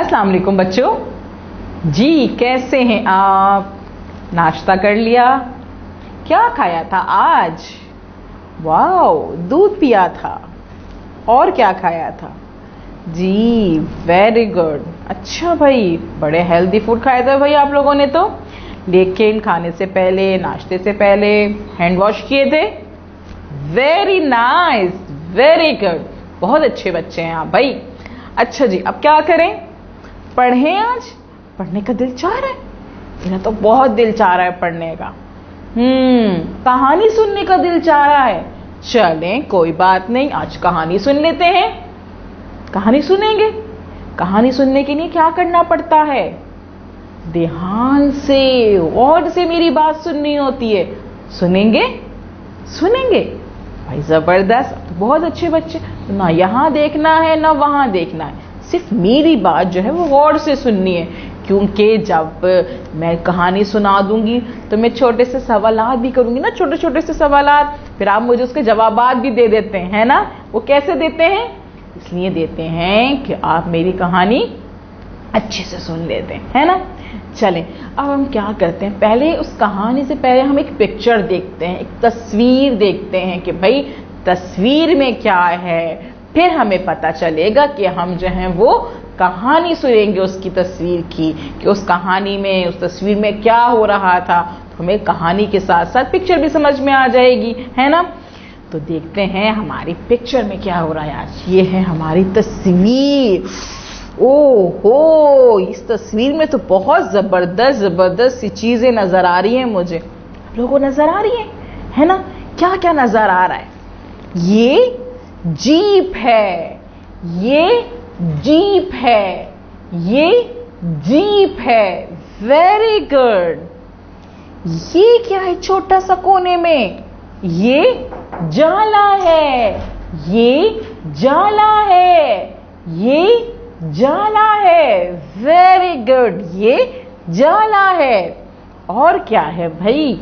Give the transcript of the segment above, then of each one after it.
अस्सलाम वालेकुम बच्चों। जी कैसे हैं आप? नाश्ता कर लिया? क्या खाया था आज? वाओ, दूध पिया था। और क्या खाया था? जी वेरी गुड। अच्छा भाई, बड़े हेल्दी फूड खाए थे भाई आप लोगों ने तो। लेकिन खाने से पहले, नाश्ते से पहले हैंड वॉश किए थे? Very nice, very good. बहुत अच्छे बच्चे हैं आप भाई। अच्छा जी, अब क्या करें? पढ़ें आज? पढ़ने का दिल चाह रहा है? मेरा तो बहुत दिल चाह रहा है पढ़ने का। कहानी सुनने का दिल चाह रहा है। चलें, कोई बात नहीं, आज कहानी सुन लेते हैं। कहानी सुनेंगे। कहानी सुनने के लिए क्या करना पड़ता है? ध्यान से, और से मेरी बात सुननी होती है। सुनेंगे? सुनेंगे भाई, जबरदस्त। तो बहुत अच्छे बच्चे। तो ना यहाँ देखना है ना वहां देखना है, सिर्फ मेरी बात जो है वो गौर से सुननी है। क्योंकि जब मैं कहानी सुना दूंगी तो मैं छोटे से सवालात भी करूंगी ना, छोटे छोटे से सवालात, फिर आप मुझे उसके जवाबात भी दे देते हैं, है ना? वो कैसे देते हैं? इसलिए देते हैं कि आप मेरी कहानी अच्छे से सुन लेते हैं, है ना? चलें, अब हम क्या करते हैं, पहले उस कहानी से पहले हम एक पिक्चर देखते हैं, एक तस्वीर देखते हैं कि भाई तस्वीर में क्या है। फिर हमें पता चलेगा कि हम जो हैं वो कहानी सुनेंगे उसकी तस्वीर की, कि उस कहानी में, उस तस्वीर में क्या हो रहा था। तो हमें कहानी के साथ साथ पिक्चर भी समझ में आ जाएगी, है ना? तो देखते हैं हमारी पिक्चर में क्या हो रहा है आज। ये है हमारी तस्वीर। ओहो, इस तस्वीर में तो बहुत जबरदस्त जबरदस्त सी चीजें नजर आ रही हैं मुझे। आप लोगों को नजर आ रही है ना? क्या क्या नजर आ रहा है? ये जीप है, ये जीप है, ये जीप है। Very good. ये क्या है छोटा सा कोने में? ये जाला है, ये जाला है, ये जाला है। वेरी गुड, ये जाला है। और क्या है भाई?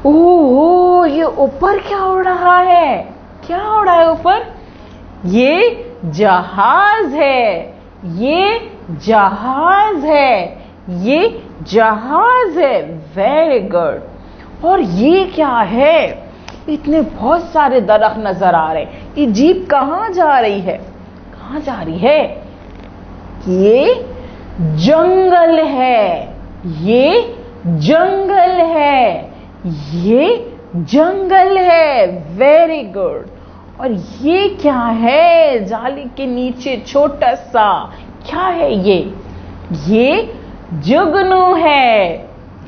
ओहो, ये ऊपर क्या उड़ रहा है? क्या उड़ रहा है ऊपर? ये जहाज है, ये जहाज है, ये जहाज है। Very good. और ये क्या है? इतने बहुत सारे दरख्त नजर आ रहे हैं। ये जीप कहाँ जा रही है? कहाँ जा रही है? ये जंगल है, ये जंगल है, ये जंगल है। Very good. और ये क्या है जाली के नीचे छोटा सा? क्या है ये? ये जुगनू है,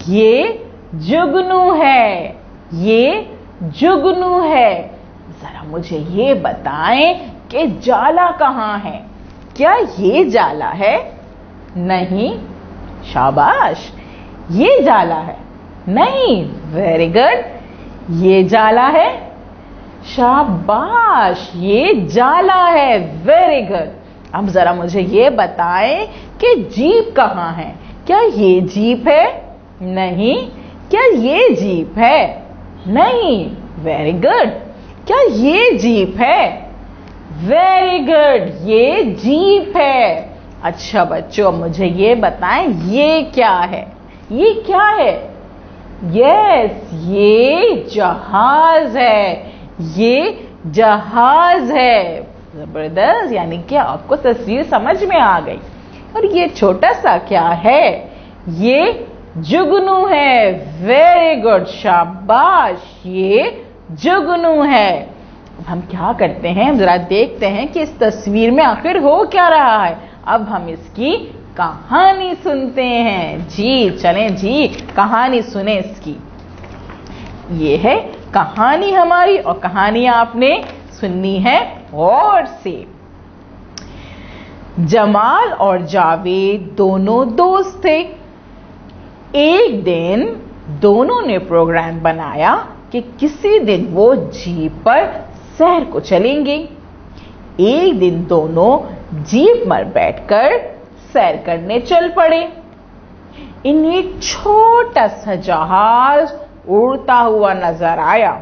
ये जुगनू है, ये जुगनू है। जरा मुझे ये बताएं कि जाला कहाँ है? क्या ये जाला है? नहीं। शाबाश, ये जाला है? नहीं। Very good. ये जाला है? शाबाश, ये जाला है। Very good. अब जरा मुझे ये बताएं कि जीप कहाँ है? क्या ये जीप है? नहीं। क्या ये जीप है? नहीं। Very good. क्या ये जीप है? वेरी गुड, ये जीप है। अच्छा बच्चों, अब मुझे ये बताएं ये क्या है? ये क्या है? यस, ये जहाज है, ये जहाज है। जबरदस्त, यानी कि आपको तस्वीर समझ में आ गई। और ये छोटा सा क्या है? ये जुगनू है। वेरी गुड, शाबाश, ये जुगनू है। अब हम क्या करते हैं, जरा देखते हैं कि इस तस्वीर में आखिर हो क्या रहा है। अब हम इसकी कहानी सुनते हैं। जी चलें जी, कहानी सुने इसकी। ये है कहानी हमारी, और कहानी आपने सुननी है गौर से। जमाल और जावेद दोनों दोस्त थे। एक दिन दोनों ने प्रोग्राम बनाया कि किसी दिन वो जीप पर शहर को चलेंगे। एक दिन दोनों जीप पर बैठकर सैर करने चल पड़े। इन्हें छोटा सा जहाज उड़ता हुआ नजर आया।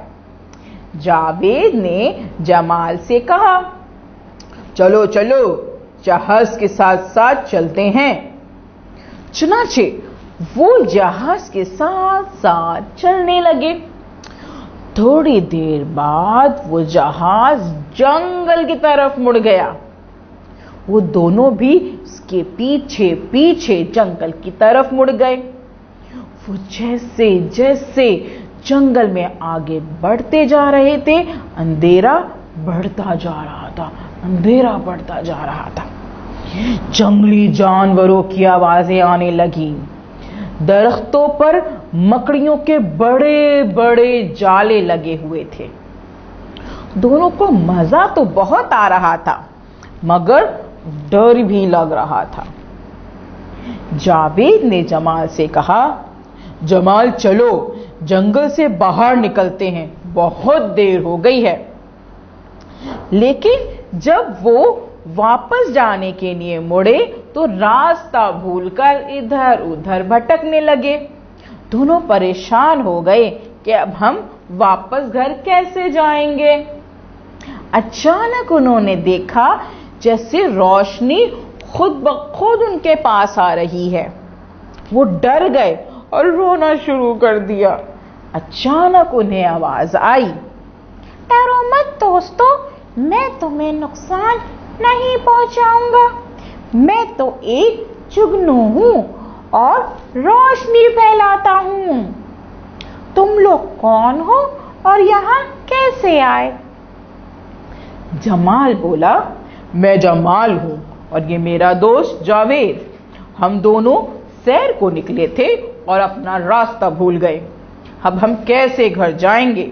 जावेद ने जमाल से कहा, चलो चलो जहाज के साथ साथ चलते हैं। चुनाचे वो जहाज के साथ साथ चलने लगे। थोड़ी देर बाद वो जहाज जंगल की तरफ मुड़ गया। वो दोनों भी उसके पीछे पीछे जंगल की तरफ मुड़ गए। वो जैसे जैसे जंगल में आगे बढ़ते जा रहे थे, अंधेरा बढ़ता जा रहा था, अंधेरा बढ़ता जा रहा था। जंगली जानवरों की आवाजें आने लगी। दरख्तों पर मकड़ियों के बड़े बड़े जाले लगे हुए थे। दोनों को मजा तो बहुत आ रहा था, मगर डर भी लग रहा था। जावेद ने जमाल से कहा, जमाल चलो जंगल से बाहर निकलते हैं, बहुत देर हो गई है। लेकिन जब वो वापस जाने के लिए मुड़े तो रास्ता भूलकर इधर उधर भटकने लगे। दोनों परेशान हो गए कि अब हम वापस घर कैसे जाएंगे। अचानक उन्होंने देखा जैसे रोशनी खुद ब खुद उनके पास आ रही है। वो डर गए और रोना शुरू कर दिया। अचानक उन्हें आवाज आई, डरो मत दोस्तों, मैं तुम्हें नुकसान नहीं पहुंचाऊंगा। मैं तो एक जुगनू हूं और रोशनी फैलाता हूं। तुम लोग कौन हो और यहां कैसे आए? जमाल बोला, मैं जमाल हूं और ये मेरा दोस्त जावेद। हम दोनों सैर को निकले थे और अपना रास्ता भूल गए। अब हम कैसे घर जाएंगे?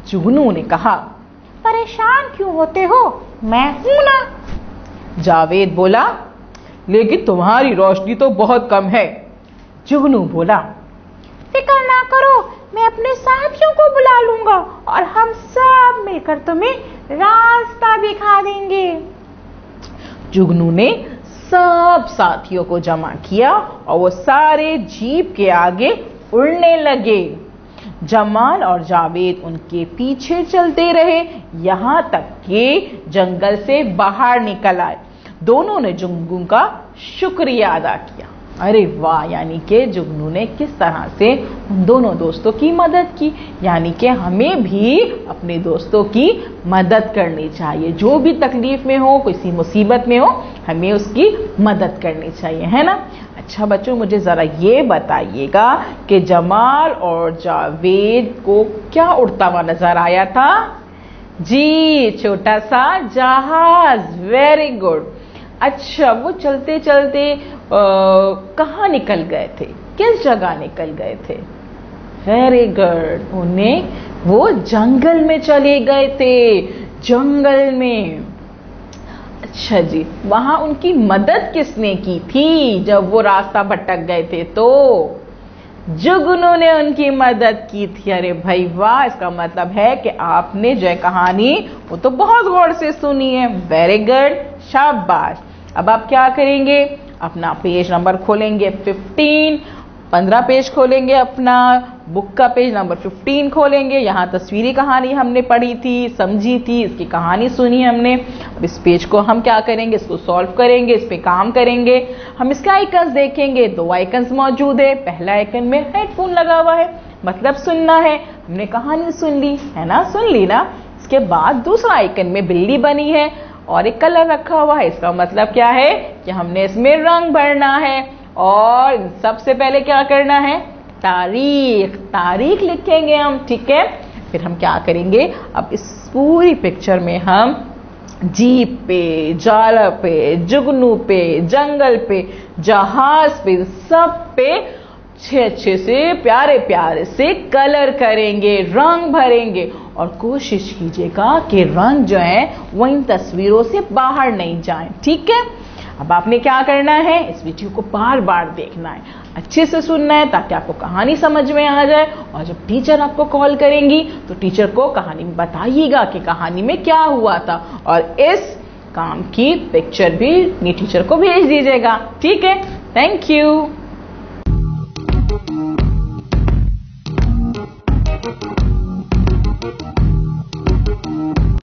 जुगनू ने कहा, परेशान क्यों होते हो, मैं हूं ना। जावेद बोला, लेकिन तुम्हारी रोशनी तो बहुत कम है। जुगनू बोला, फिक्र ना करो, मैं अपने साथियों को बुला लूंगा और हम सब मिलकर तुम्हें रास्ता दिखा देंगे। जुगनू ने सब साथियों को जमा किया और वो सारे जीप के आगे उड़ने लगे। जमाल और जावेद उनके पीछे चलते रहे, यहां तक कि जंगल से बाहर निकल आए। दोनों ने जुगनू का शुक्रिया अदा किया। अरे वाह, यानी कि जुगनू ने किस तरह से उन दोनों दोस्तों की मदद की। यानी कि हमें भी अपने दोस्तों की मदद करनी चाहिए। जो भी तकलीफ में हो, किसी मुसीबत में हो, हमें उसकी मदद करनी चाहिए, है ना। अच्छा बच्चों, मुझे जरा ये बताइएगा कि जमाल और जावेद को क्या उड़ता हुआ नजर आया था? जी, छोटा सा जहाज। Very good. अच्छा, वो चलते चलते कहाँ निकल गए थे, किस जगह निकल गए थे? वेरी गुड, वो जंगल में चले गए थे, जंगल में। अच्छा जी, वहां उनकी मदद किसने की थी जब वो रास्ता भटक गए थे? तो जुगनू ने उनकी मदद की थी। अरे भाई वाह, इसका मतलब है कि आपने जो कहानी वो तो बहुत गौर से सुनी है। वेरी गुड, शाबाश। अब आप क्या करेंगे? अपना पेज नंबर खोलेंगे 15 पेज खोलेंगे, अपना बुक का पेज नंबर 15 खोलेंगे। यहाँ तस्वीरी कहानी हमने पढ़ी थी, समझी थी, इसकी कहानी सुनी हमने। अब इस पेज को हम क्या करेंगे? इसको सॉल्व करेंगे, इस पे काम करेंगे। हम इसके आइकन्स देखेंगे, 2 आइकन्स मौजूद है। पहला आइकन में हेडफोन लगा हुआ है, मतलब सुनना है। हमने कहानी सुन ली है ना, सुन ली ना। इसके बाद दूसरा आइकन में बिल्ली बनी है और एक कलर रखा हुआ है। इसका मतलब क्या है कि हमने इसमें रंग भरना है। और सबसे पहले क्या करना है? तारीख लिखेंगे हम, ठीक है। फिर हम क्या करेंगे? अब इस पूरी पिक्चर में हम जीप पे, जाला पे, जुगनू पे, जंगल पे, जहाज पे, सब पे अच्छे से प्यारे प्यारे से कलर करेंगे, रंग भरेंगे। और कोशिश कीजिएगा कि रंग जो है वो इन तस्वीरों से बाहर नहीं जाए, ठीक है। अब आपने क्या करना है? इस वीडियो को बार बार देखना है, अच्छे से सुनना है, ताकि आपको कहानी समझ में आ जाए। और जब टीचर आपको कॉल करेंगी तो टीचर को कहानी में बताइएगा कि कहानी में क्या हुआ था। और इस काम की पिक्चर भी अपनी टीचर को भेज दीजिएगा, ठीक है। Thank you.